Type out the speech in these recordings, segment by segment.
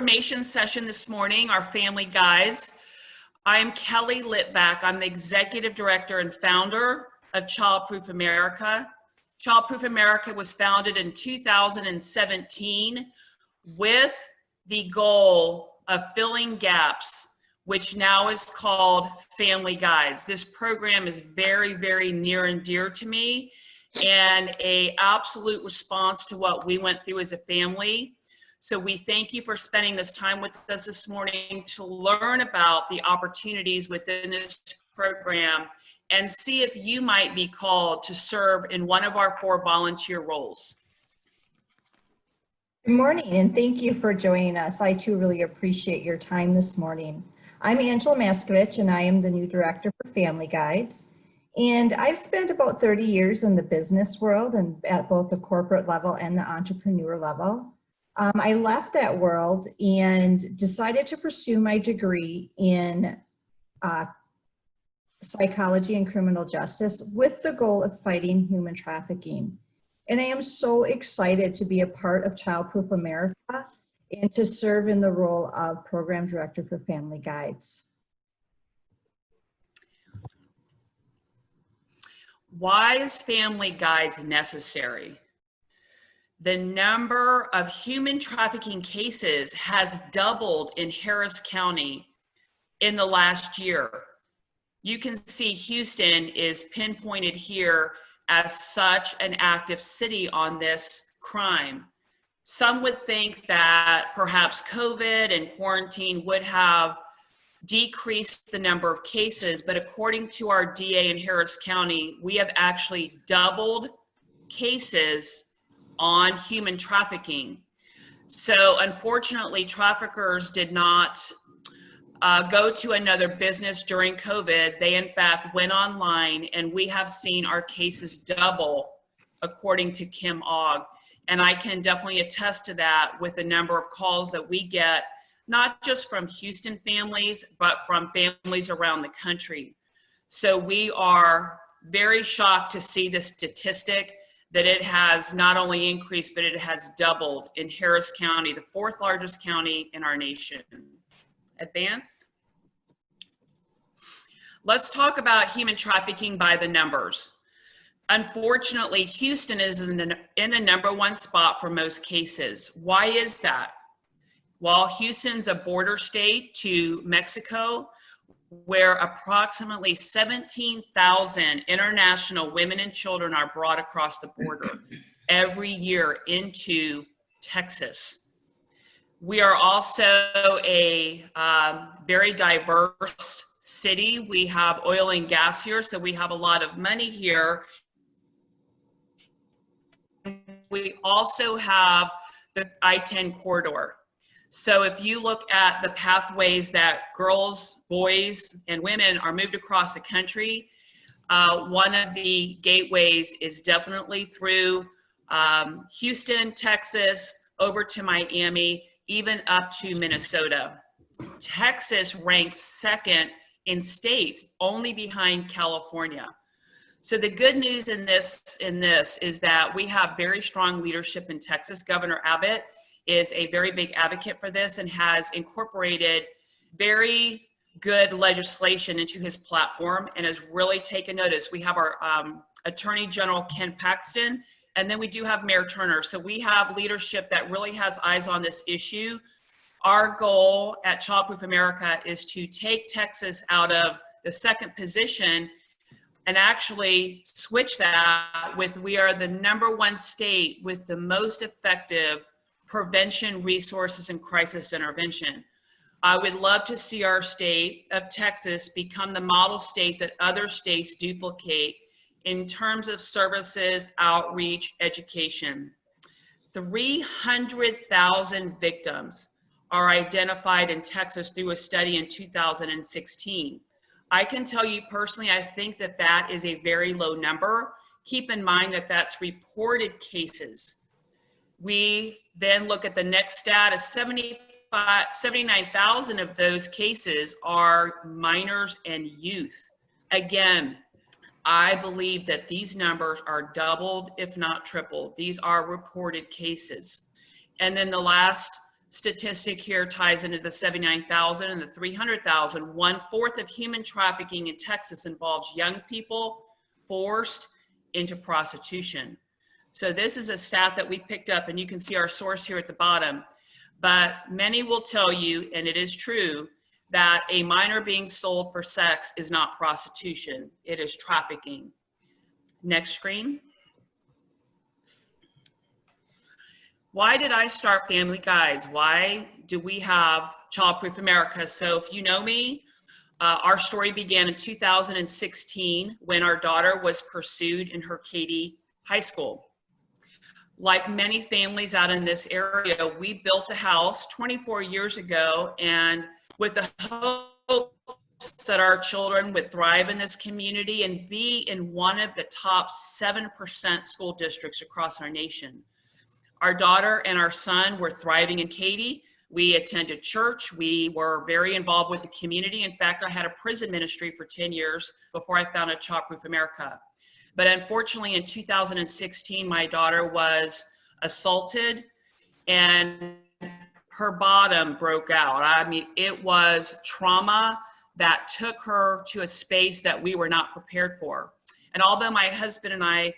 information session this morning, our family guides. I'm Kelly Litvak. I'm the Executive Director and founder of Childproof America. Childproof America was founded in 2017 with the goal of filling gaps, which now is called Family Guides. This program is very, very near and dear to me, and an absolute response to what we went through as a family. So we thank you for spending this time with us this morning to learn about the opportunities within this program and see if you might be called to serve in one of our 4 volunteer roles. Good morning, and thank you for joining us. I too really appreciate your time this morning. I'm Angela Maskevich, and I am the new director for Family Guides. And I've spent about 30 years in the business world and at both the corporate level and the entrepreneur level. I left that world and decided to pursue my degree in psychology and criminal justice with the goal of fighting human trafficking. And I am so excited to be a part of Childproof America and to serve in the role of Program Director for Family Guides. Why is Family Guides necessary? The number of human trafficking cases has doubled in Harris County in the last year. You can see Houston is pinpointed here as such an active city on this crime. Some would think that perhaps COVID and quarantine would have decreased the number of cases, but according to our DA in Harris County, we have actually doubled cases on human trafficking. So unfortunately, traffickers did not go to another business during COVID. They in fact went online, and we have seen our cases double according to Kim Ogg. And I can definitely attest to that with the number of calls that we get, not just from Houston families, but from families around the country. So we are very shocked to see the statistic that it has not only increased, but it has doubled in Harris County, the 4th largest county in our nation. Advance. Let's talk about human trafficking by the numbers. Unfortunately, Houston is in the #1 spot for most cases. Why is that? Well, Houston's a border state to Mexico, where approximately 17,000 international women and children are brought across the border every year into Texas. We are also a very diverse city. We have oil and gas here, so we have a lot of money here. We also have the I-10 corridor. So if you look at the pathways that girls, boys, and women are moved across the country, one of the gateways is definitely through Houston, Texas, over to Miami, even up to Minnesota. Texas ranks 2nd in states, only behind California. So the good news in this is that we have very strong leadership in Texas. Governor Abbott is a very big advocate for this and has incorporated very good legislation into his platform and has really taken notice. We have our Attorney General Ken Paxton, and then we do have Mayor Turner. So we have leadership that really has eyes on this issue. Our goal at Childproof America is to take Texas out of the 2nd position and actually switch that with, we are the #1 state with the most effective prevention resources and crisis intervention. I would love to see our state of Texas become the model state that other states duplicate in terms of services, outreach, education. 300,000 victims are identified in Texas through a study in 2016. I can tell you personally, I think that that is a very low number. Keep in mind that that's reported cases. We then look at the next stat of 79,000 of those cases are minors and youth. Again, I believe that these numbers are doubled, if not tripled. These are reported cases. And then the last statistic here ties into the 79,000 and the 300,000. 1/4 of human trafficking in Texas involves young people forced into prostitution. So this is a stat that we picked up, and you can see our source here at the bottom. But many will tell you, and it is true, that a minor being sold for sex is not prostitution, it is trafficking. Next screen. Why did I start Family Guides? Why do we have Childproof America? So if you know me, our story began in 2016 when our daughter was pursued in her Katy high school. Like many families out in this area, we built a house 24 years ago, and with the hopes that our children would thrive in this community and be in one of the top 7% school districts across our nation. Our daughter and our son were thriving in Katy. We attended church. We were very involved with the community. In fact, I had a prison ministry for 10 years before I founded Childproof America. But unfortunately, in 2016, my daughter was assaulted and her bottom broke out. I mean, it was trauma that took her to a space that we were not prepared for. And although my husband and I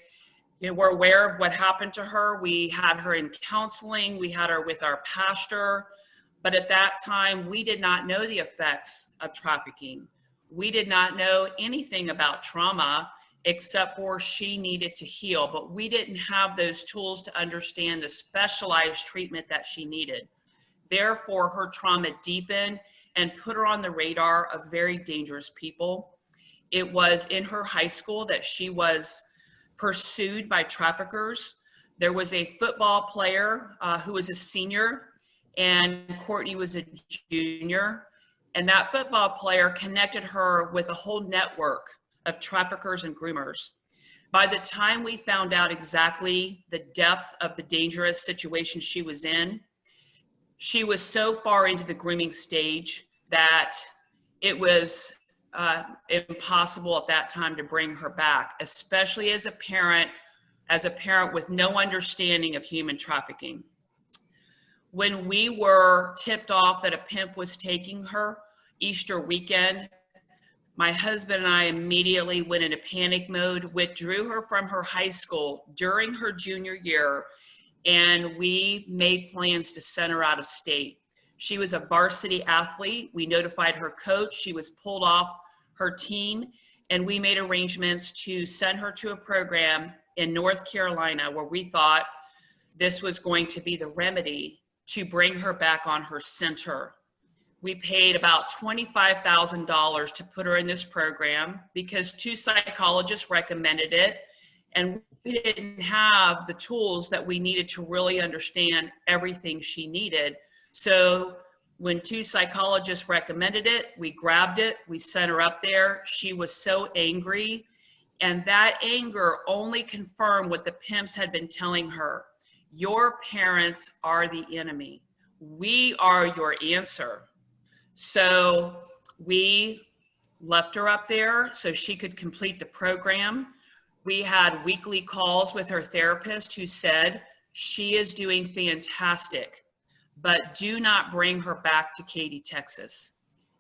we're aware of what happened to her, we had her in counseling, we had her with our pastor, but at that time, we did not know the effects of trafficking. We did not know anything about trauma, except for she needed to heal, but we didn't have those tools to understand the specialized treatment that she needed. Therefore, her trauma deepened and put her on the radar of very dangerous people. It was in her high school that she was pursued by traffickers. There was a football player who was a senior, and Courtney was a junior, and that football player connected her with a whole network of traffickers and groomers. By the time we found out exactly the depth of the dangerous situation she was in, she was so far into the grooming stage that it was impossible at that time to bring her back, especially as a parent with no understanding of human trafficking. When we were tipped off that a pimp was taking her Easter weekend, my husband and I immediately went into panic mode, withdrew her from her high school during her junior year, and we made plans to send her out of state. She was a varsity athlete. We notified her coach. She was pulled off her team, and we made arrangements to send her to a program in North Carolina where we thought this was going to be the remedy to bring her back on her center. We paid about $25,000 to put her in this program because 2 psychologists recommended it, and we didn't have the tools that we needed to really understand everything she needed. So when 2 psychologists recommended it, we grabbed it, we sent her up there. She was so angry, and that anger only confirmed what the pimps had been telling her. Your parents are the enemy. We are your answer. So we left her up there so she could complete the program. We had weekly calls with her therapist who said, she is doing fantastic, but do not bring her back to Katy, Texas.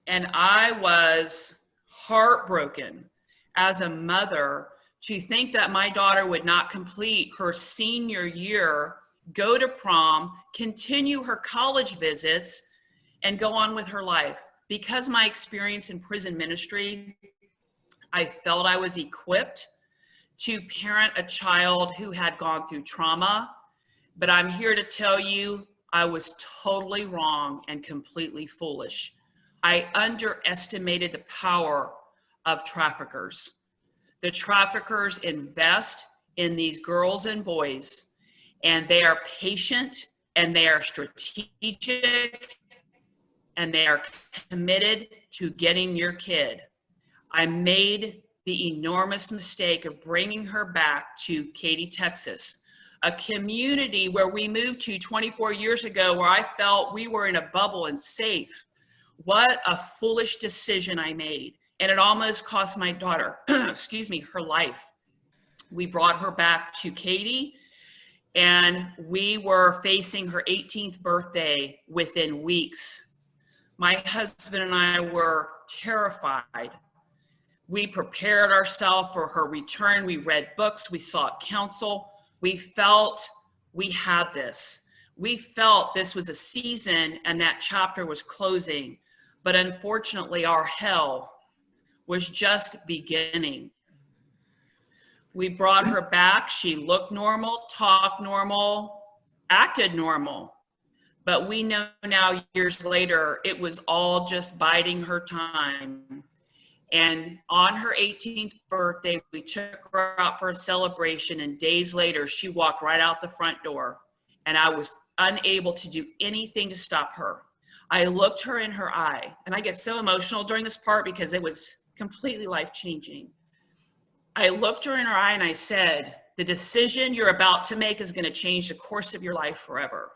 And I was heartbroken as a mother to think that my daughter would not complete her senior year, go to prom, continue her college visits, and go on with her life. Because my experience in prison ministry, I felt I was equipped to parent a child who had gone through trauma, but I'm here to tell you I was totally wrong and completely foolish. I underestimated the power of traffickers. The traffickers invest in these girls and boys, and they are patient, and they are strategic, and they are committed to getting your kid. I made the enormous mistake of bringing her back to Katy, Texas, a community where we moved to 24 years ago, where I felt we were in a bubble and safe. What a foolish decision I made. And it almost cost my daughter, excuse me, her life. We brought her back to Katy, And we were facing her 18th birthday within weeks. My husband and I were terrified. We prepared ourselves for her return. We read books, we sought counsel. We felt we had this. We felt this was a season and that chapter was closing. But unfortunately, our hell was just beginning. We brought her back. She looked normal, talked normal, acted normal. But we know now, years later, it was all just biding her time. And on her 18th birthday, we took her out for a celebration, and days later, she walked right out the front door, and I was unable to do anything to stop her. I looked her in her eye, and I get so emotional during this part because it was completely life-changing. I looked her in her eye and I said, the decision you're about to make is going to change the course of your life forever.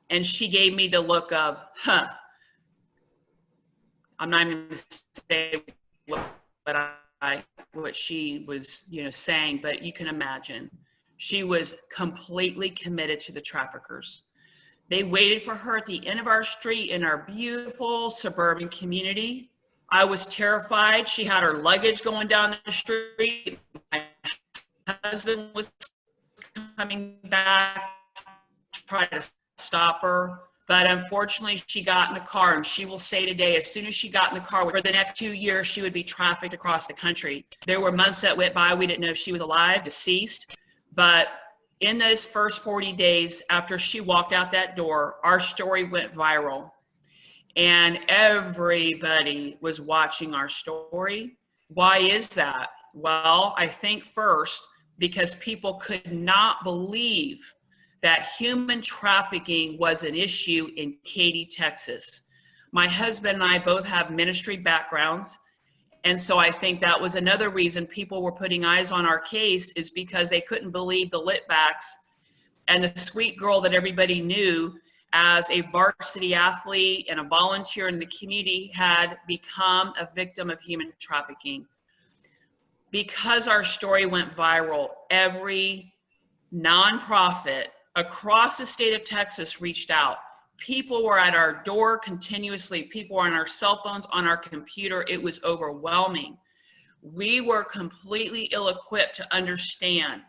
And she gave me the look of, huh. I'm not even going to say what she was, saying, but you can imagine. She was completely committed to the traffickers. They waited for her at the end of our street in our beautiful suburban community. I was terrified. She had her luggage going down the street. My husband was coming back to try to stop her. But unfortunately, she got in the car, and she will say today, as soon as she got in the car, for the next 2 years, she would be trafficked across the country. There were months that went by. We didn't know if she was alive, deceased. But in those first 40 days after she walked out that door, our story went viral. And everybody was watching our story. Why is that? Well, I think first, because people could not believe that human trafficking was an issue in Katy, Texas. My husband and I both have ministry backgrounds. And so I think that was another reason people were putting eyes on our case, is because they couldn't believe the Litvaks and the sweet girl that everybody knew as a varsity athlete and a volunteer in the community had become a victim of human trafficking. Because our story went viral, every nonprofit across the state of Texas reached out. People were at our door continuously. People were on our cell phones, on our computer. It was overwhelming. We were completely ill-equipped to understand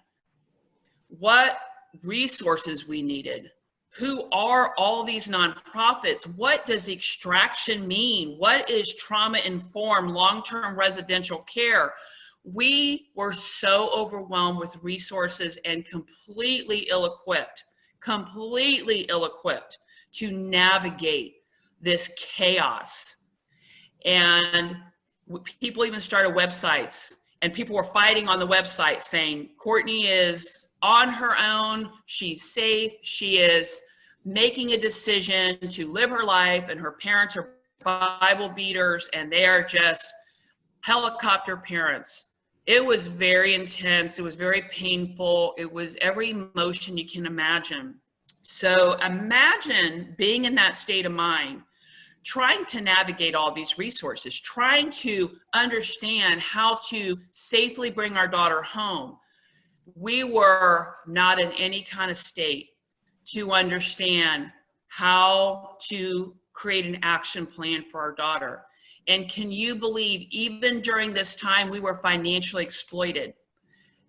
what resources we needed. Who are all these nonprofits? What does extraction mean? What is trauma-informed long-term residential care? We were so overwhelmed with resources and completely ill-equipped to navigate this chaos. And people even started websites, and people were fighting on the website saying, Courtney is on her own, she's safe, she is making a decision to live her life, and her parents are Bible beaters, and they are just helicopter parents. It was very intense. It was very painful. It was every emotion you can imagine. So imagine being in that state of mind, trying to navigate all these resources, trying to understand how to safely bring our daughter home. We were not in any kind of state to understand how to create an action plan for our daughter. And can you believe, even during this time, we were financially exploited?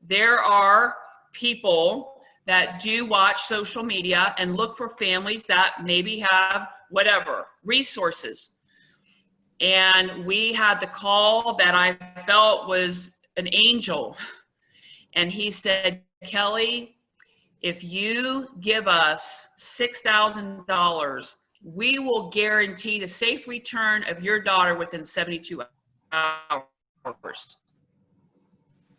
There are people that do watch social media and look for families that maybe have whatever resources. And we had the call that I felt was an angel. And he said, Kelly, if you give us $6,000, we will guarantee the safe return of your daughter within 72 hours.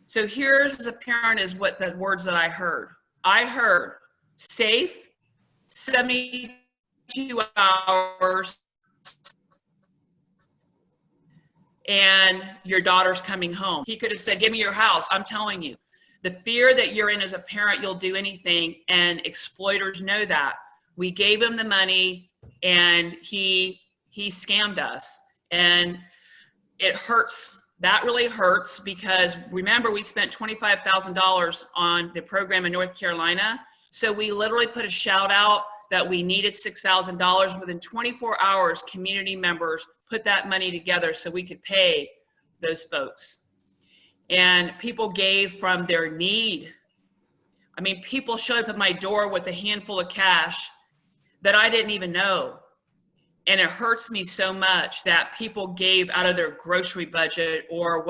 So here's, as a parent, is what the words that I heard. I heard safe, 72 hours, and your daughter's coming home. He could have said, give me your house. I'm telling you, the fear that you're in as a parent, you'll do anything, and exploiters know that. We gave him the money, and he scammed us, and it hurts. That really hurts, because remember, we spent $25,000 on the program in North Carolina. So we literally put a shout out that we needed $6,000. Within 24 hours, community members put that money together so we could pay those folks. And people gave from their need. I mean, people showed up at my door with a handful of cash that I didn't even know. And it hurts me so much that people gave out of their grocery budget or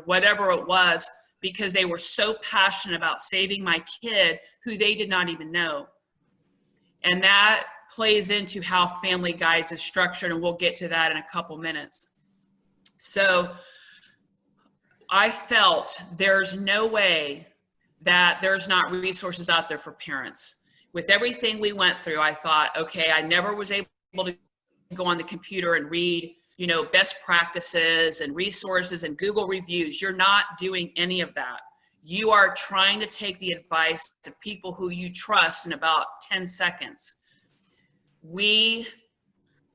whatever it was, because they were so passionate about saving my kid who they did not even know. And that plays into how Family Guides is structured, and we'll get to that in a couple minutes. So I felt there's no way that there's not resources out there for parents. With everything we went through, I thought, okay, I never was able to go on the computer and read, you know, best practices and resources and Google reviews. You're not doing any of that. You are trying to take the advice of people who you trust in about 10 seconds. We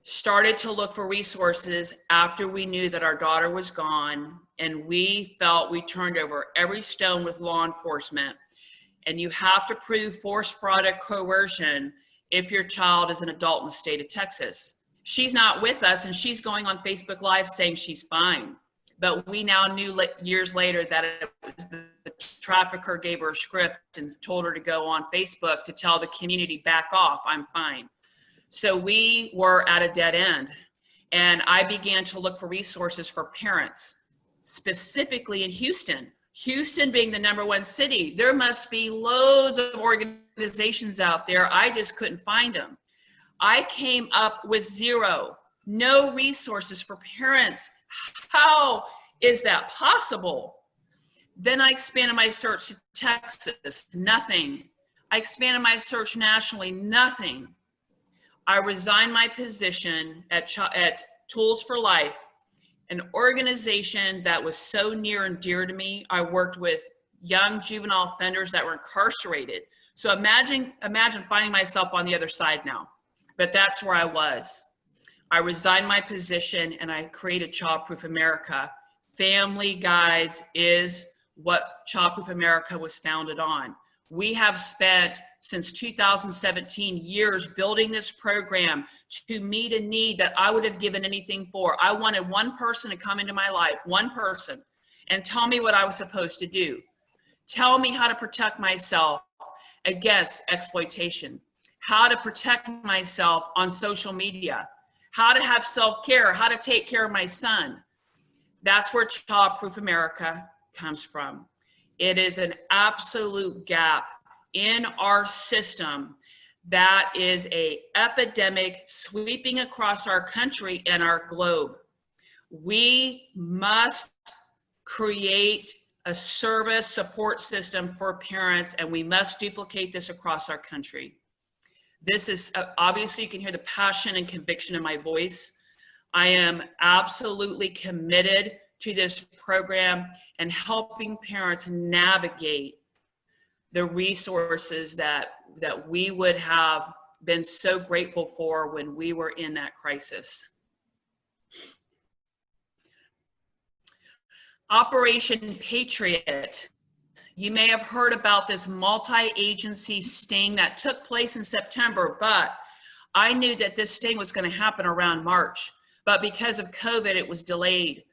started to look for resources after we knew that our daughter was gone, and we felt we turned over every stone with law enforcement. And you have to prove force, fraud, or coercion if your child is an adult in the state of Texas. She's not with us, and she's going on Facebook Live saying she's fine. But we now knew years later that it was the trafficker gave her a script and told her to go on Facebook to tell the community, back off, I'm fine. So we were at a dead end. And I began to look for resources for parents, specifically in Houston. Houston being the #1 city, there must be loads of organizations out there. I just couldn't find them. I came up with zero, no resources for parents. How is that possible? Then I expanded my search to Texas, nothing. I expanded my search nationally, nothing. I resigned my position at Tools for Life, an organization that was so near and dear to me. I worked with young juvenile offenders that were incarcerated. So imagine finding myself on the other side now. But that's where I was. I resigned my position and I created Childproof America. Family Guides is what Childproof America was founded on. We have spent since 2017 years building this program to meet a need that I would have given anything for. I wanted one person to come into my life, one person, and tell me what I was supposed to do. Tell me how to protect myself against exploitation, how to protect myself on social media, how to have self-care, how to take care of my son. That's where Childproof America comes from. It is an absolute gap in our system that is an epidemic sweeping across our country and our globe. We must create a service support system for parents, and we must duplicate this across our country. This is, obviously you can hear the passion and conviction in my voice. I am absolutely committed to this program and helping parents navigate the resources that we would have been so grateful for when we were in that crisis. Operation Patriot. You may have heard about this multi-agency sting that took place in September, but I knew that this sting was going to happen around March, but because of COVID, it was delayed.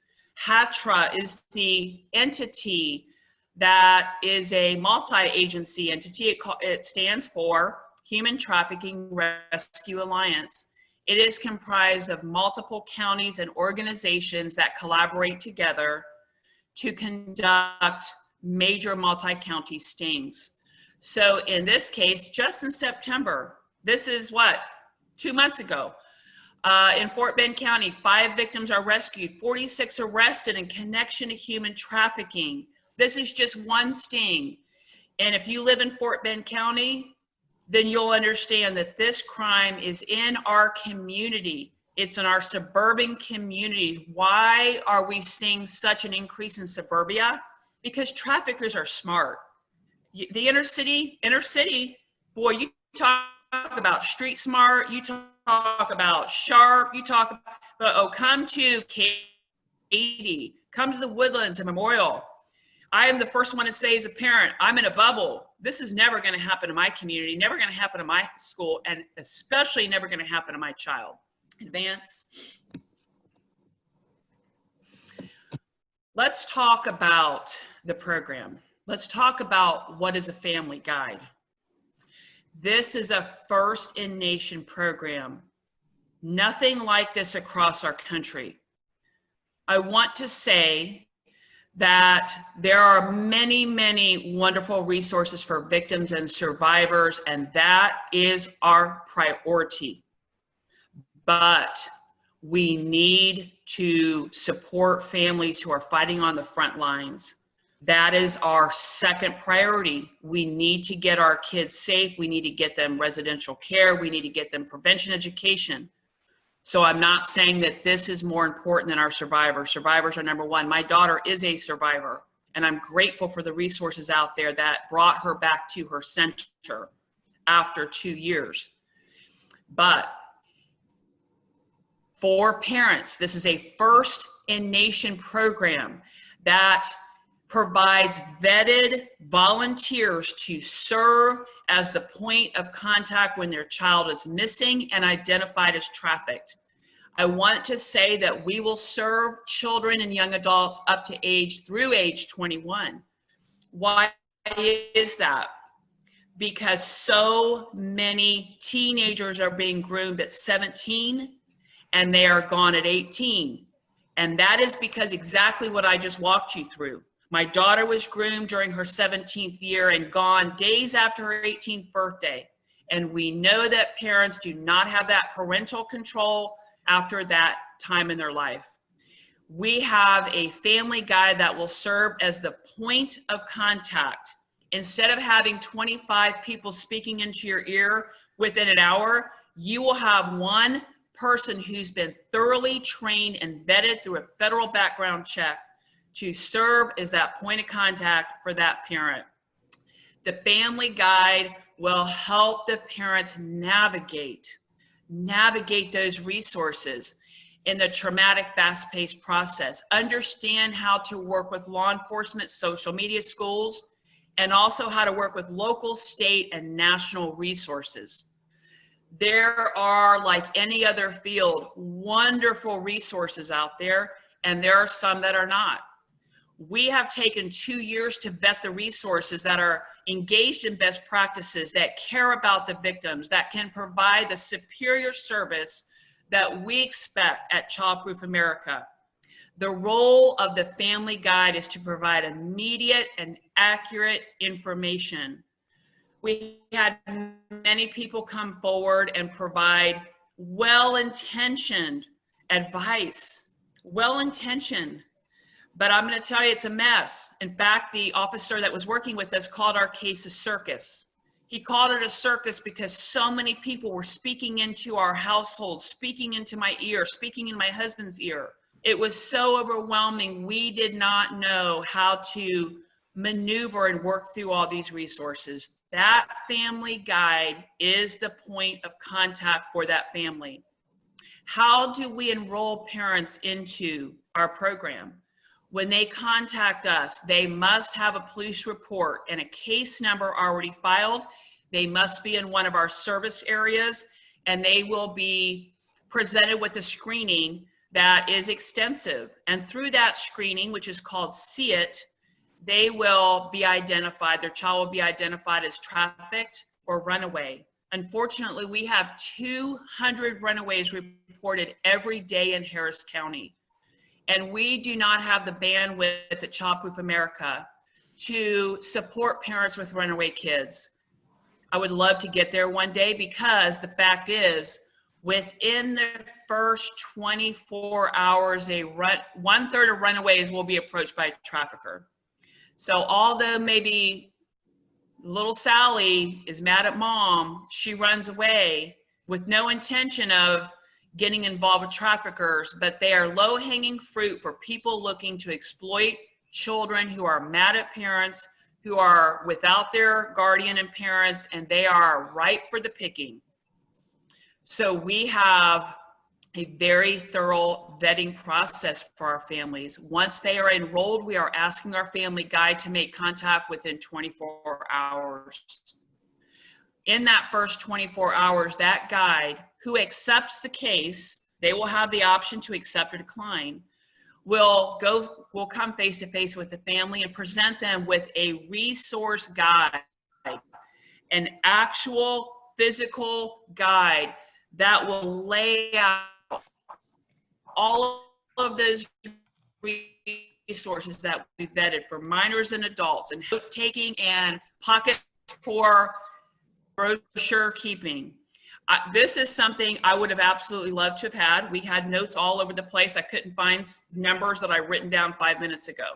HATRA is the entity that is a multi-agency entity. It stands for Human Trafficking Rescue Alliance. It is comprised of multiple counties and organizations that collaborate together to conduct major multi-county stings. So in this case, just in September, this is what, 2 months ago, in Fort Bend County, 5 victims are rescued, 46 arrested in connection to human trafficking. This is just one sting. And if you live in Fort Bend County, then you'll understand that this crime is in our community. It's in our suburban community. Why are we seeing such an increase in suburbia? Because traffickers are smart. The inner city, boy, you talk about street smart, you talk about sharp, you talk about, oh, come to Katy, come to the Woodlands and Memorial. I am the first one to say as a parent, I'm in a bubble. this is never going to happen in my community, never going to happen in my school, and especially never going to happen to my child. Advance. Let's talk about the program. Let's talk about what is a family guide. This is a first in nation program. Nothing like this across our country. I want to say that there are many, many wonderful resources for victims and survivors, and that is our priority. But we need to support families who are fighting on the front lines. That is our second priority. We need to get our kids safe. We need to get them residential care. We need to get them prevention education. So I'm not saying that this is more important than our survivors. Survivors are number one. My daughter is a survivor, and I'm grateful for the resources out there that brought her back to her center after 2 years. But for parents, this is a first in nation program that provides vetted volunteers to serve as the point of contact when their child is missing and identified as trafficked. I want to say that we will serve children and young adults up to through age 21. Why is that? Because so many teenagers are being groomed at 17 and they are gone at 18. And that is because exactly what I just walked you through. My daughter was groomed during her 17th year and gone days after her 18th birthday. And we know that parents do not have that parental control after that time in their life. We have a family guide that will serve as the point of contact. Instead of having 25 people speaking into your ear within an hour, you will have one person who's been thoroughly trained and vetted through a federal background check to serve as that point of contact for that parent. The family guide will help the parents navigate those resources in the traumatic, fast-paced process, understand how to work with law enforcement, social media, schools, and also how to work with local, state, and national resources. There are, like any other field, wonderful resources out there, and there are some that are not. We have taken 2 years to vet the resources that are engaged in best practices, that care about the victims, that can provide the superior service that we expect at Childproof America. The role of the family guide is to provide immediate and accurate information. We had many people come forward and provide well-intentioned advice, well-intentioned. But I'm going to tell you, it's a mess. In fact, the officer that was working with us called our case a circus. He called it a circus because so many people were speaking into our household, speaking into my ear, speaking in my husband's ear. It was so overwhelming. We did not know how to maneuver and work through all these resources. That family guide is the point of contact for that family. How do we enroll parents into our program? When they contact us, they must have a police report and a case number already filed. They must be in one of our service areas, and they will be presented with a screening that is extensive. And through that screening, which is called See It, they will be identified, their child will be identified as trafficked or runaway. Unfortunately, we have 200 runaways reported every day in Harris County. And we do not have the bandwidth at Childproof America to support parents with runaway kids. I would love to get there one day, because the fact is, within the first 24 hours, 1/3 of runaways will be approached by a trafficker. So although maybe little Sally is mad at mom, she runs away with no intention of getting involved with traffickers, but they are low-hanging fruit for people looking to exploit children who are mad at parents, who are without their guardian and parents, and they are ripe for the picking. So we have a very thorough vetting process for our families. Once they are enrolled, we are asking our family guide to make contact within 24 hours. In that first 24 hours, that guide who accepts the case, they will have the option to accept or decline, will come face to face with the family and present them with a resource guide, an actual physical guide that will lay out all of those resources that we vetted for minors and adults, and note taking and pockets for brochure keeping. This is something I would have absolutely loved to have had. We had notes all over the place. I couldn't find numbers that I written down 5 minutes ago.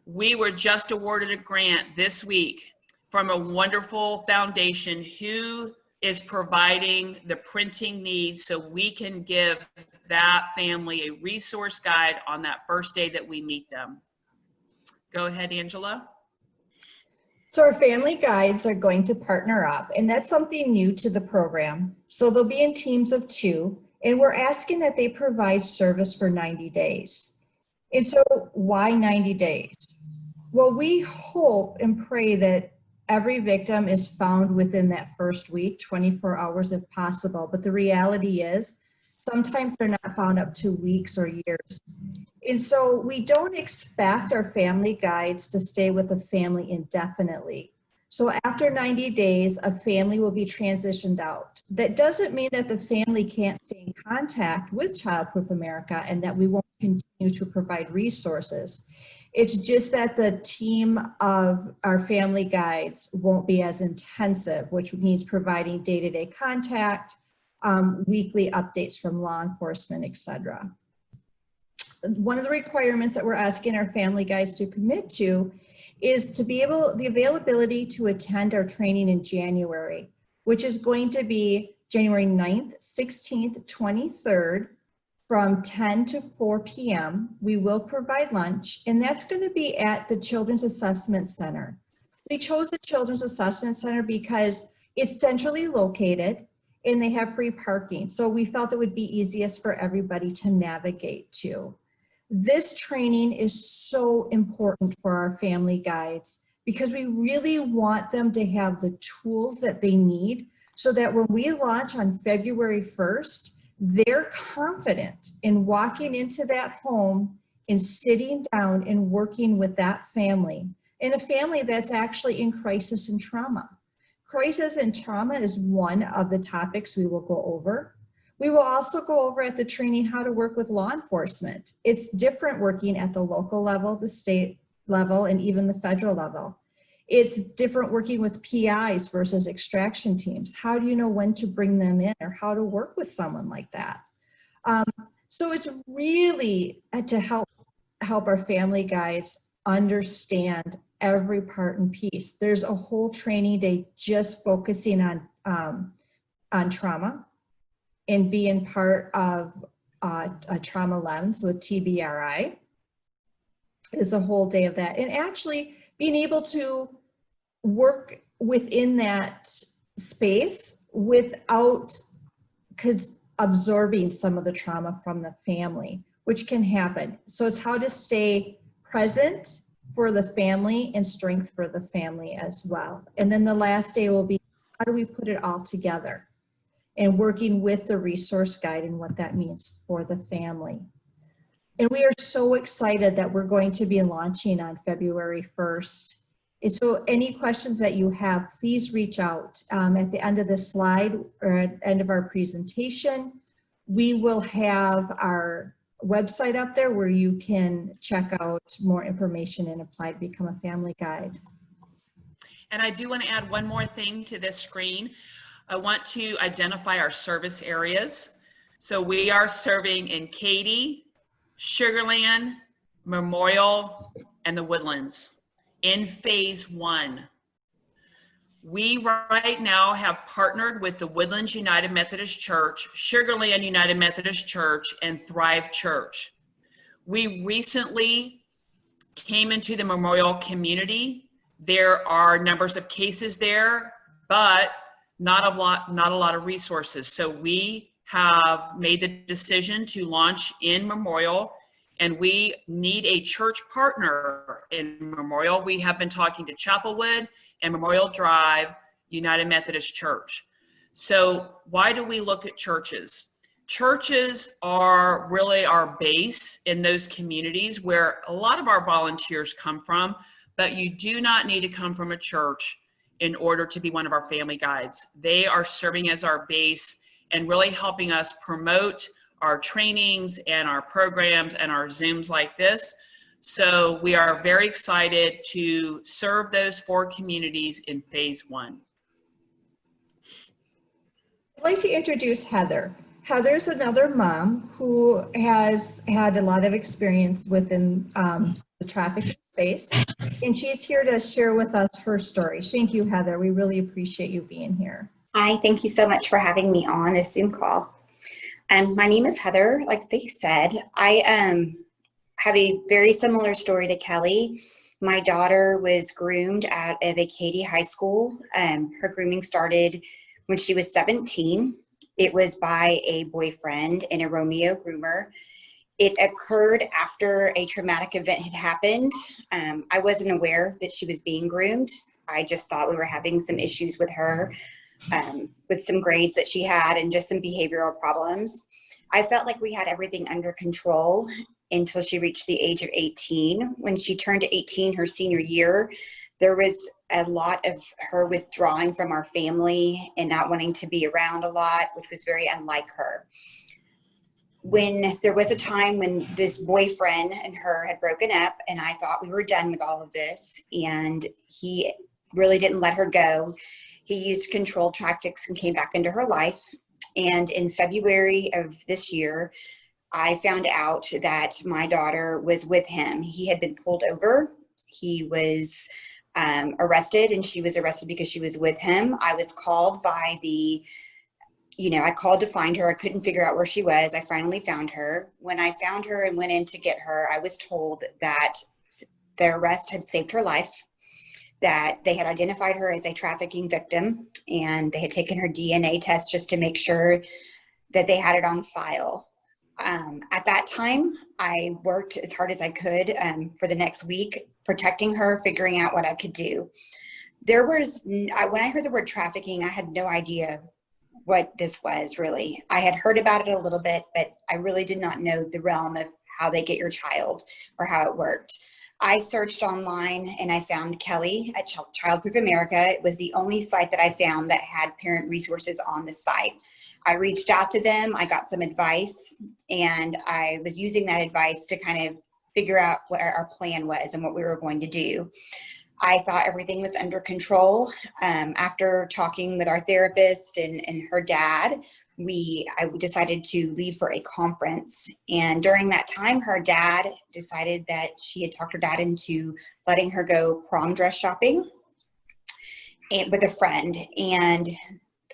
We were just awarded a grant this week from a wonderful foundation who is providing the printing needs so we can give that family a resource guide on that first day that we meet them. Go ahead, Angela. So our family guides are going to partner up, and that's something new to the program. So they'll be in teams of 2, and we're asking that they provide service for 90 days. And so why 90 days? Well, we hope and pray that every victim is found within that first week, 24 hours if possible. But the reality is sometimes they're not found up to weeks or years. And so we don't expect our family guides to stay with the family indefinitely. So after 90 days, a family will be transitioned out. That doesn't mean that the family can't stay in contact with Childproof America and that we won't continue to provide resources. It's just that the team of our family guides won't be as intensive, which means providing day-to-day contact, weekly updates from law enforcement, etc. One of the requirements that we're asking our family guides to commit to is to be the availability to attend our training in January, which is going to be January 9th, 16th, 23rd from 10 to 4 p.m. We will provide lunch, and that's going to be at the Children's Assessment Center. We chose the Children's Assessment Center because it's centrally located and they have free parking. So we felt it would be easiest for everybody to navigate to. This training is so important for our family guides because we really want them to have the tools that they need so that when we launch on February 1st, they're confident in walking into that home and sitting down and working with that family, and a family that's actually in crisis and trauma. Crisis and trauma is one of the topics we will go over. We will also go over at the training how to work with law enforcement. It's different working at the local level, the state level, and even the federal level. It's different working with PIs versus extraction teams. How do you know when to bring them in or how to work with someone like that? So it's really to help our family guides understand every part and piece. There's a whole training day just focusing on trauma and being part of a trauma lens with TBRI is a whole day of that. And actually being able to work within that space without absorbing some of the trauma from the family, which can happen. So it's how to stay present for the family and strength for the family as well. And then the last day will be, how do we put it all together? And working with the resource guide and what that means for the family. And we are so excited that we're going to be launching on February 1st. And so any questions that you have, please reach out. At the end of this slide or at the end of our presentation, we will have our website up there where you can check out more information and apply to become a family guide. And I do want to add one more thing to this screen. I want to identify our service areas. So we are serving in Katy, Sugar Land, Memorial, and the Woodlands in phase 1. We right now have partnered with the Woodlands United Methodist Church, Sugar Land United Methodist Church, and Thrive Church. We recently came into the Memorial community. There are numbers of cases there, but not a lot of resources. So we have made the decision to launch in Memorial, and we need a church partner in Memorial. We have been talking to Chapelwood and Memorial Drive United Methodist Church. So why do we look at churches? Churches are really our base in those communities where a lot of our volunteers come from, but you do not need to come from a church in order to be one of our family guides. They are serving as our base and really helping us promote our trainings and our programs and our Zooms like this. So we are very excited to serve those 4 communities in phase 1. I'd like to introduce Heather. Heather's another mom who has had a lot of experience within the trafficking space, and she's here to share with us her story. Thank you, Heather. We really appreciate you being here. Hi, thank you so much for having me on this Zoom call. My name is Heather. Like they said, I have a very similar story to Kelly. My daughter was groomed at a Katy High School. Her grooming started when she was 17. It was by a boyfriend and a Romeo groomer. It occurred after a traumatic event had happened. I wasn't aware that she was being groomed. I just thought we were having some issues with her, with some grades that she had and just some behavioral problems. I felt like we had everything under control until she reached the age of 18. When she turned 18, her senior year, there was a lot of her withdrawing from our family and not wanting to be around a lot, which was very unlike her. When there was a time when this boyfriend and her had broken up, and I thought we were done with all of this, and he really didn't let her go. He used control tactics and came back into her life. And in February of this year, I found out that my daughter was with him. He had been pulled over. He was arrested, and she was arrested because she was with him. I was called by I called to find her. I couldn't figure out where she was. I finally found her. When I found her and went in to get her, I was told that the arrest had saved her life, that they had identified her as a trafficking victim, and they had taken her DNA test just to make sure that they had it on file. At that time, I worked as hard as I could for the next week, protecting her, figuring out what I could do. When I heard the word trafficking, I had no idea what this was really. I had heard about it a little bit, but I really did not know the realm of how they get your child or how it worked. I searched online and I found Kelly at Childproof America. It was the only site that I found that had parent resources on the site. I reached out to them, I got some advice, and I was using that advice to kind of figure out what our plan was and what we were going to do. I thought everything was under control. After talking with our therapist and her dad, I decided to leave for a conference. And during that time, her dad decided that she had talked her dad into letting her go prom dress shopping with a friend. And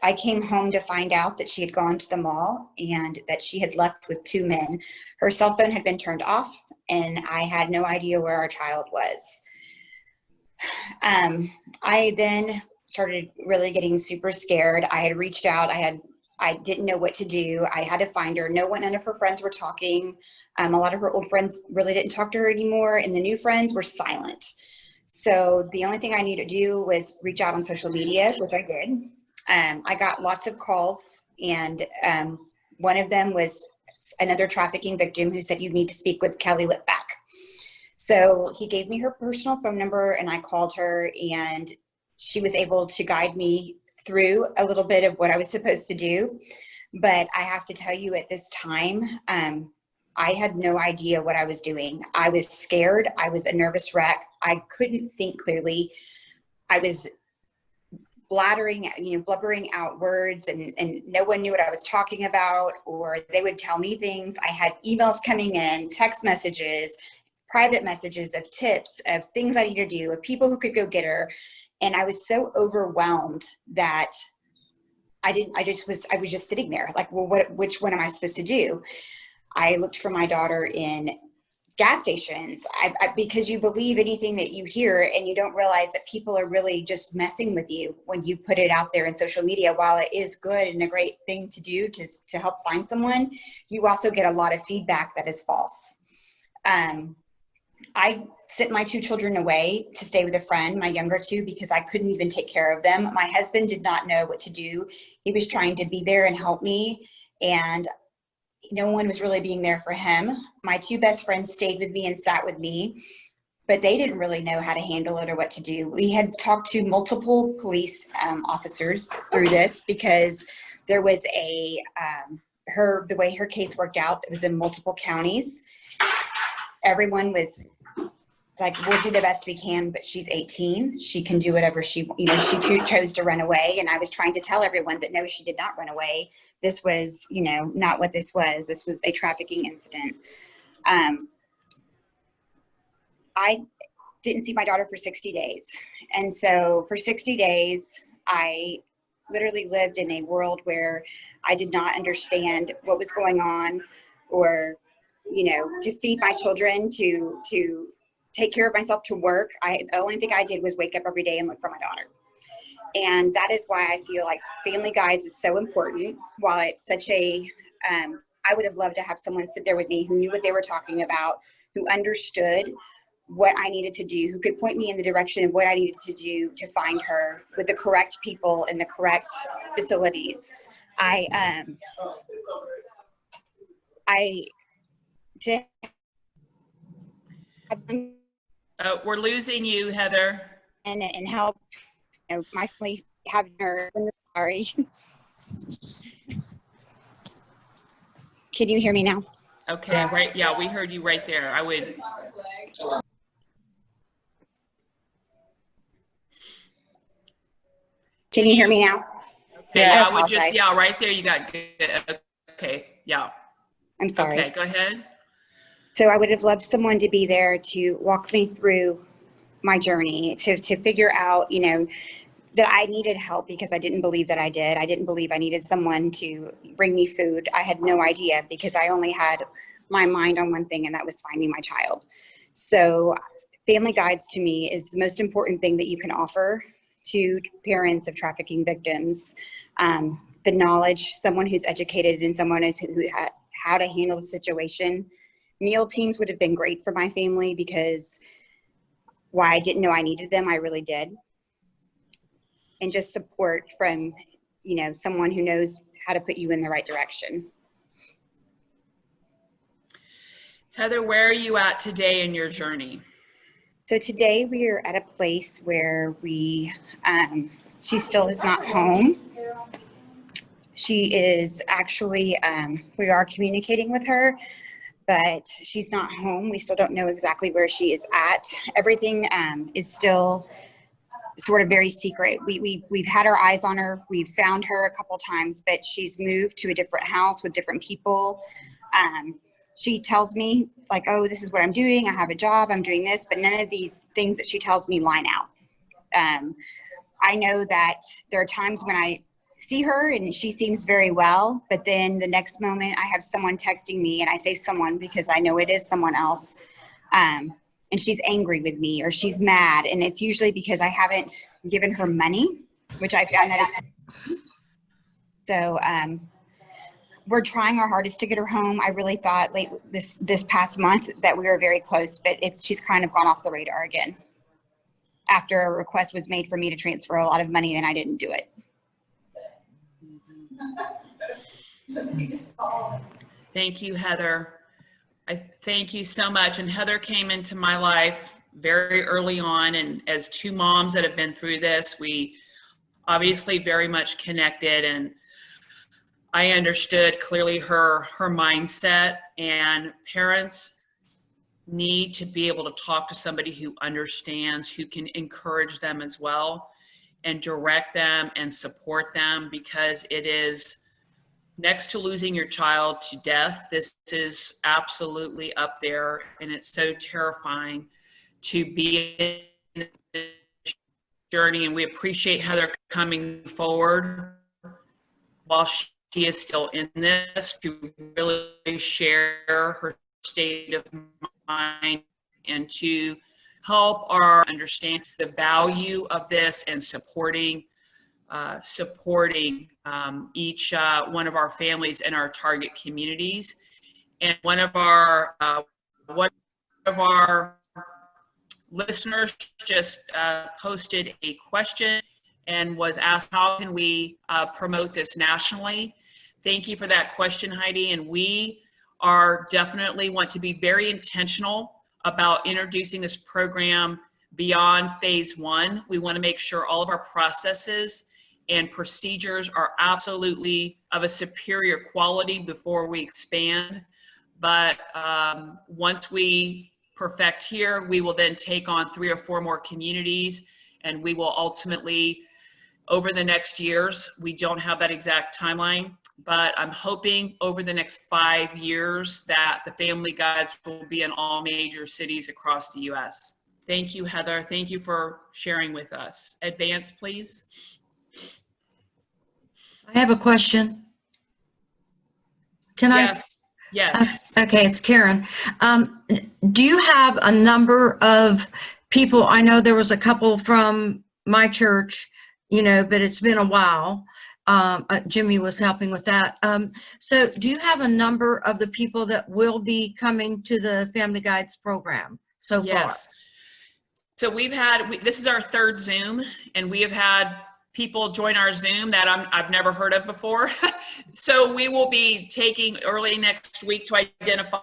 I came home to find out that she had gone to the mall and that she had left with 2 men. Her cell phone had been turned off, and I had no idea where our child was. I then started really getting super scared. I had reached out. I didn't know what to do. I had to find her. None of her friends were talking. A lot of her old friends really didn't talk to her anymore, and the new friends were silent. So the only thing I needed to do was reach out on social media, which I did. I got lots of calls, and one of them was another trafficking victim who said, "You need to speak with Kelly Litvak." So he gave me her personal phone number, and I called her, and she was able to guide me through a little bit of what I was supposed to do. But I have to tell you, at this time, I had no idea what I was doing. I was scared. I was a nervous wreck. I couldn't think clearly. I was blubbering out words, and no one knew what I was talking about, or they would tell me things. I had emails coming in, text messages, private messages of tips, of things I need to do, of people who could go get her. And I was so overwhelmed that I was just sitting there like, well, which one am I supposed to do? I looked for my daughter in gas stations, because you believe anything that you hear, and you don't realize that people are really just messing with you when you put it out there in social media. While it is good and a great thing to do to help find someone, you also get a lot of feedback that is false. I sent my 2 children away to stay with a friend, my younger 2, because I couldn't even take care of them. My husband did not know what to do. He was trying to be there and help me, and no one was really being there for him. My 2 best friends stayed with me and sat with me, but they didn't really know how to handle it or what to do. We had talked to multiple police officers through this, because there was the way her case worked out, it was in multiple counties. Everyone was like, we'll do the best we can, but she's 18. She can do whatever she chose to run away. And I was trying to tell everyone that no, she did not run away. This was, not what this was. This was a trafficking incident. I didn't see my daughter for 60 days. And so for 60 days, I literally lived in a world where I did not understand what was going on, or, to feed my children, to take care of myself, to work. The only thing I did was wake up every day and look for my daughter. And that is why I feel like Family Guides is so important. While it's such I would have loved to have someone sit there with me who knew what they were talking about, who understood what I needed to do, who could point me in the direction of what I needed to do to find her, with the correct people in the correct facilities. We're losing you, Heather. And help, my family having her. Sorry. Can you hear me now? Okay, yes. Right. Yeah, we heard you right there. I would. Can you hear me now? Okay, yeah, I would just, right there. You got good. Okay, yeah. I'm sorry. Okay, go ahead. So I would have loved someone to be there to walk me through my journey, to figure out, that I needed help, because I didn't believe that I did. I didn't believe I needed someone to bring me food. I had no idea, because I only had my mind on one thing, and that was finding my child. So Family Guides to me is the most important thing that you can offer to parents of trafficking victims. The knowledge, someone who's educated, and someone who had how to handle the situation. Meal teams would have been great for my family, because while I didn't know I needed them, I really did. And just support from, someone who knows how to put you in the right direction. Heather, where are you at today in your journey? So today we are at a place where she still is not home. She is actually, we are communicating with her, but she's not home. We still don't know exactly where she is at. Everything is still sort of very secret. We've had our eyes on her. We've found her a couple times, but she's moved to a different house with different people. She tells me like, oh, this is what I'm doing. I have a job, I'm doing this, but none of these things that she tells me line out. I know that there are times when I see her and she seems very well, but then the next moment I have someone texting me, and I say someone because I know it is someone else. And she's angry with me, or she's mad, and it's usually because I haven't given her money, which I found that. So we're trying our hardest to get her home. I really thought late this past month that we were very close, but she's kind of gone off the radar again. After a request was made for me to transfer a lot of money, and I didn't do it. Thank you, Heather. I thank you so much. And Heather came into my life very early on, and as two moms that have been through this, we obviously very much connected, and I understood clearly her mindset. And parents need to be able to talk to somebody who understands, who can encourage them as well and direct them and support them, because it is, next to losing your child to death, this is absolutely up there, and it's so terrifying to be in this journey. And we appreciate Heather coming forward while she is still in this to really share her state of mind and to help our understand the value of this and supporting each one of our families in our target communities. And one of our listeners just posted a question and was asked, how can we promote this nationally? Thank you for that question, Heidi. And we are definitely want to be very intentional about introducing this program beyond phase 1. We want to make sure all of our processes and procedures are absolutely of a superior quality before we expand. But once we perfect here, we will then take on 3 or 4 more communities, and we will ultimately, over the next years, we don't have that exact timeline, but I'm hoping over the next 5 years that the Family Guides will be in all major cities across the US. Thank you, Heather. Thank you for sharing with us. Advance, please. I have a question. Can Yes. Yes. Okay, it's Karen. Do you have a number of people? I know there was a couple from my church, but it's been a while. Jimmy was helping with that. So do you have a number of the people that will be coming to the Family Guides program so far? Yes. So this is our 3rd Zoom, and we have had people join our Zoom that I've never heard of before. So we will be taking early next week to identify,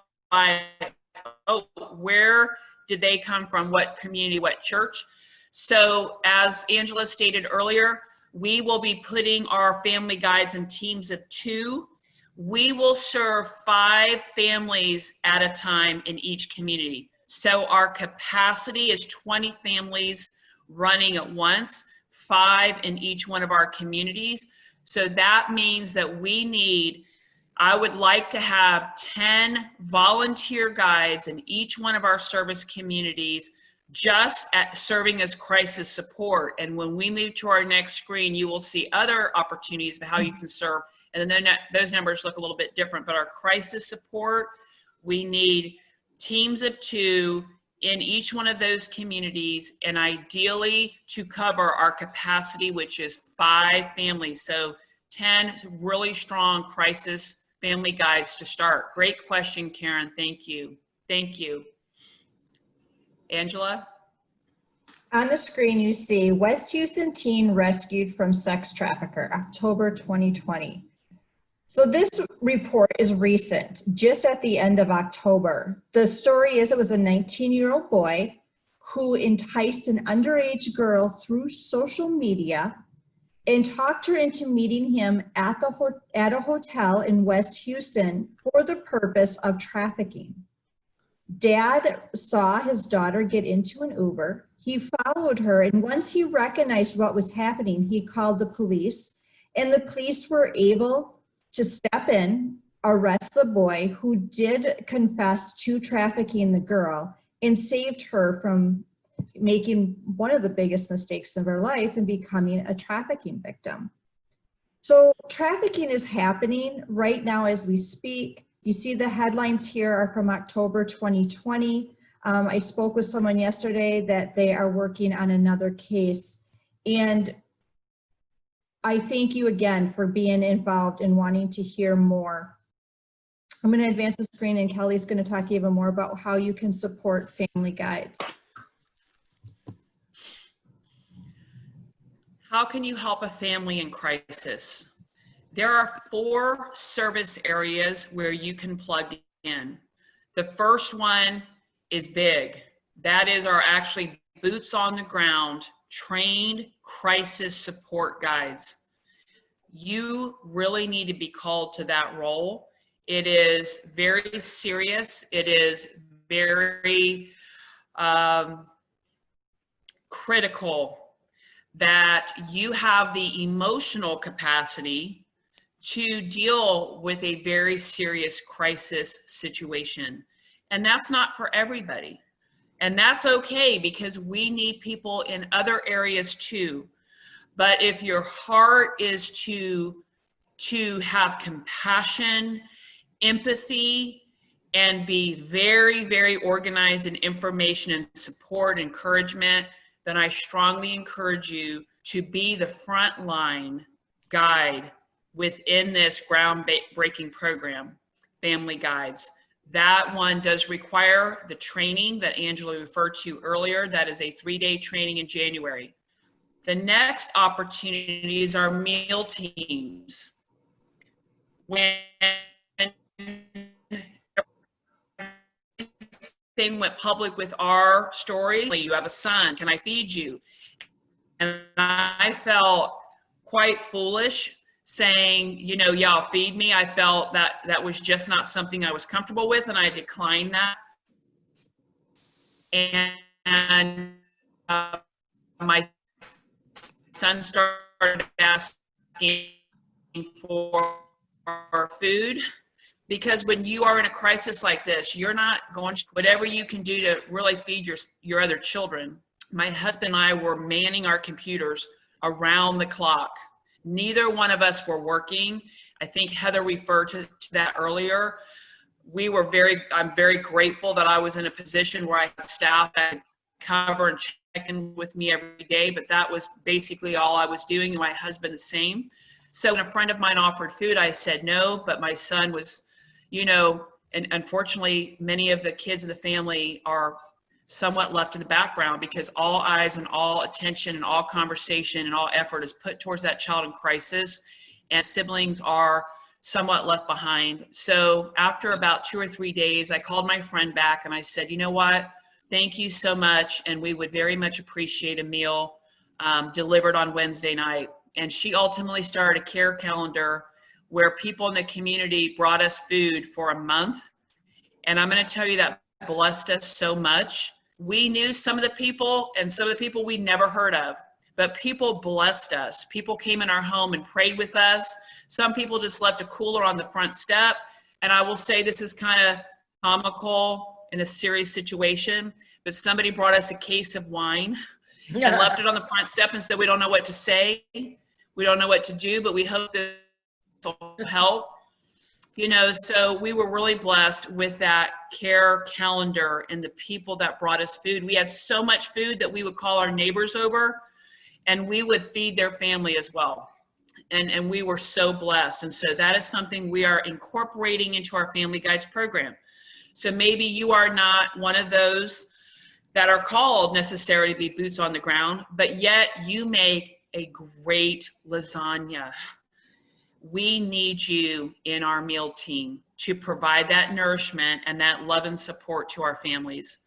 where did they come from, what community, what church. So as Angela stated earlier, we will be putting our Family Guides in teams of 2. We will serve 5 families at a time in each community. So our capacity is 20 families running at once, 5 in each one of our communities. So that means that I would like to have 10 volunteer guides in each one of our service communities, just at serving as crisis support. And when we move to our next screen, you will see other opportunities of how you can serve. And then those numbers look a little bit different, but our crisis support, we need teams of 2 in each one of those communities, and ideally to cover our capacity, which is 5 families. So 10 really strong crisis family guides to start. Great question, Karen. Thank you. Thank you. Angela? On the screen, you see West Houston teen rescued from sex trafficker, October 2020. So this report is recent, just at the end of October. The story is it was a 19-year-old boy who enticed an underage girl through social media and talked her into meeting him at a hotel in West Houston for the purpose of trafficking. Dad saw his daughter get into an Uber. He followed her, and once he recognized what was happening, he called the police, and the police were able to step in, arrest the boy who did confess to trafficking the girl, and saved her from making one of the biggest mistakes of her life and becoming a trafficking victim. So trafficking is happening right now as we speak. You see the headlines here are from October 2020. I spoke with someone yesterday that they are working on another case. And I thank you again for being involved and wanting to hear more. I'm going to advance the screen, and Kelly's going to talk even more about how you can support Family Guides. How can you help a family in crisis? There are 4 service areas where you can plug in. The first one is big. That is our actually boots on the ground, trained crisis support guides. You really need to be called to that role. It is very serious. It is very critical that you have the emotional capacity to deal with a very serious crisis situation. And that's not for everybody. And that's okay, because we need people in other areas too. But if your heart is to have compassion, empathy, and be very, very organized in information and support, encouragement, then I strongly encourage you to be the frontline guide within this groundbreaking program, Family Guides. That one does require the training that Angela referred to earlier. That is a 3-day training in January. The next opportunities are meal teams. When everything went public with our story, you have a son, can I feed you? And I felt quite foolish saying, you know, yeah, I'll feed me. I felt that that was just not something I was comfortable with, and I declined that. And my son started asking for food, because when you are in a crisis like this, you're not going to, whatever you can do to really feed your other children. My husband and I were manning our computers around the clock. Neither one of us were working. I think Heather referred to that earlier. I'm very grateful that I was in a position where I had staff that cover and check in with me every day, but that was basically all I was doing, and my husband the same. So when a friend of mine offered food, I said no, but my son was, you know, and unfortunately, many of the kids in the family are somewhat left in the background because all eyes and all attention and all conversation and all effort is put towards that child in crisis, and siblings are somewhat left behind. So after about 2 or 3 days, I called my friend back and I said, you know what, thank you so much, and we would very much appreciate a meal delivered on Wednesday night. And she ultimately started a care calendar where people in the community brought us food for a month. And I'm going to tell you that blessed us so much. We knew some of the people, and some of the people we never heard of, but people blessed us. People came in our home and prayed with us. Some people just left a cooler on the front step. And I will say this is kind of comical in a serious situation, but somebody brought us a case of wine and left it on the front step and said, we don't know what to say. We don't know what to do, but we hope this will help. You know, so we were really blessed with that care calendar and the people that brought us food. We had so much food that we would call our neighbors over and we would feed their family as well. And we were so blessed. And so that is something we are incorporating into our Family Guides program. So maybe you are not one of those that are called necessarily to be boots on the ground, but yet you make a great lasagna. We need you in our meal team to provide that nourishment and that love and support to our families.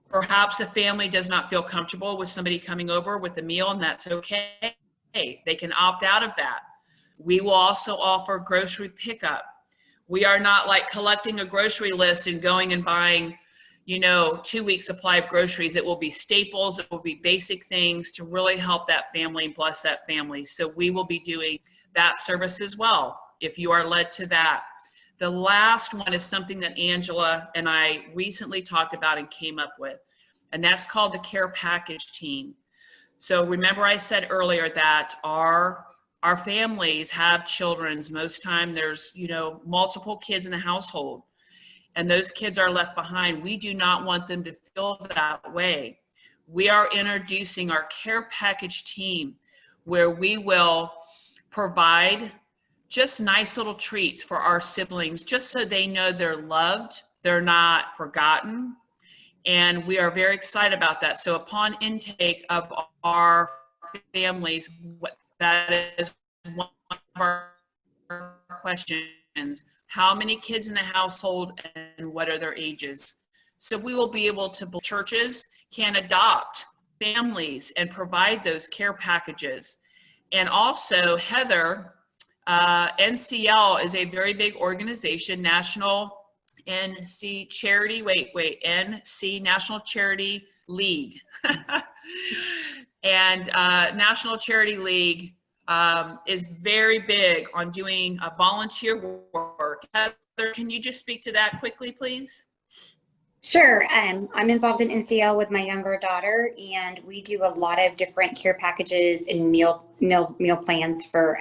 Perhaps a family does not feel comfortable with somebody coming over with a meal, and that's okay. They can opt out of that. We will also offer grocery pickup. We are not like collecting a grocery list and going and buying, you know, 2 weeks supply of groceries. It will be staples. It will be basic things to really help that family and bless that family. So we will be doing that service as well, if you are led to that. The last one is something that Angela and I recently talked about and came up with, and that's called the care package team. So remember I said earlier that our families have children. Most time there's, you know, multiple kids in the household, and those kids are left behind. We do not want them to feel that way. We are introducing our care package team where we will provide just nice little treats for our siblings, just so they know they're loved, they're not forgotten. And we are very excited about that. So upon intake of our families, that is one of our questions. How many kids in the household and what are their ages? So we will be able to, churches can adopt families and provide those care packages. And also, Heather, NCL is a very big organization, National NC Charity, NC National Charity League. And National Charity League is very big on doing volunteer work. Heather, can you just speak to that quickly, please? Sure. I'm involved in NCL with my younger daughter, and we do a lot of different care packages and meal plans for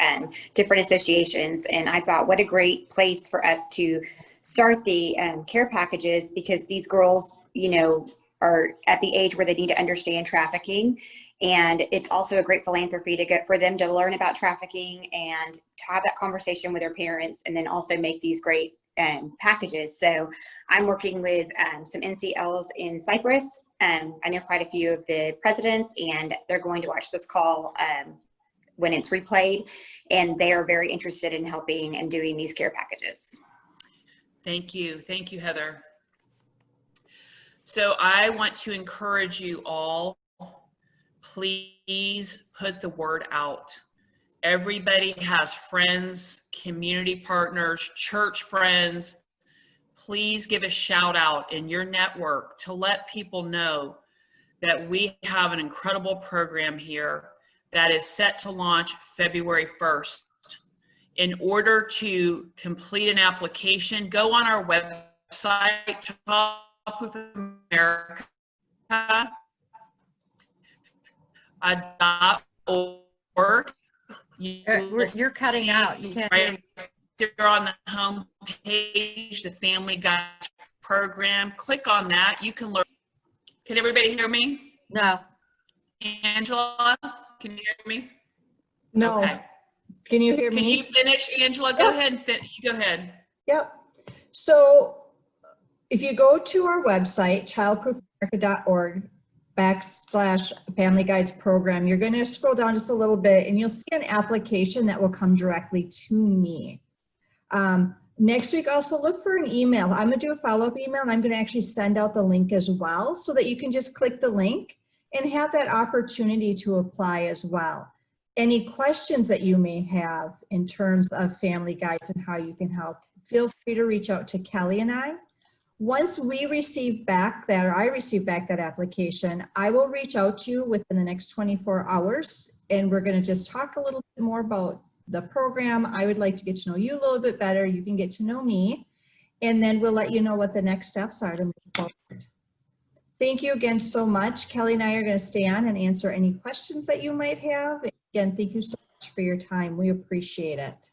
different associations. And I thought, what a great place for us to start the care packages, because these girls, you know, are at the age where they need to understand trafficking. And it's also a great philanthropy to get for them to learn about trafficking and to have that conversation with their parents, and then also make these great packages. So I'm working with some NCLs in Cyprus. I know quite a few of the presidents, and they're going to watch this call when it's replayed, and they are very interested in helping and doing these care packages. Thank you. Thank you, Heather. So I want to encourage you all, please put the word out. Everybody has friends, community partners, church friends. Please give a shout out in your network to let people know that we have an incredible program here that is set to launch February 1st. In order to complete an application, go on our website, ChildProofAmerica.org. You're cutting out. You can't hear me. There on the home page, the Family Guides program. Click on that. You can learn. Can everybody hear me? No. Angela, can you hear me? No. Okay. Can you hear me? Can you finish, Angela? Go Yep. ahead and finish. Go ahead. Yep. So if you go to our website, childproofamerica.org /Family Guides program, you're going to scroll down just a little bit and you'll see an application that will come directly to me. Next week, also look for an email. I'm going to do a follow-up email, and I'm going to actually send out the link as well, so that you can just click the link and have that opportunity to apply as well. Any questions that you may have in terms of Family Guides and how you can help, feel free to reach out to Kelly and I. Once we receive back that, or I receive back that application, I will reach out to you within the next 24 hours, and we're going to just talk a little bit more about the program. I would like to get to know you a little bit better. You can get to know me, and then we'll let you know what the next steps are to move forward. Thank you again so much. Kelly and I are going to stay on and answer any questions that you might have. Again, thank you so much for your time. We appreciate it.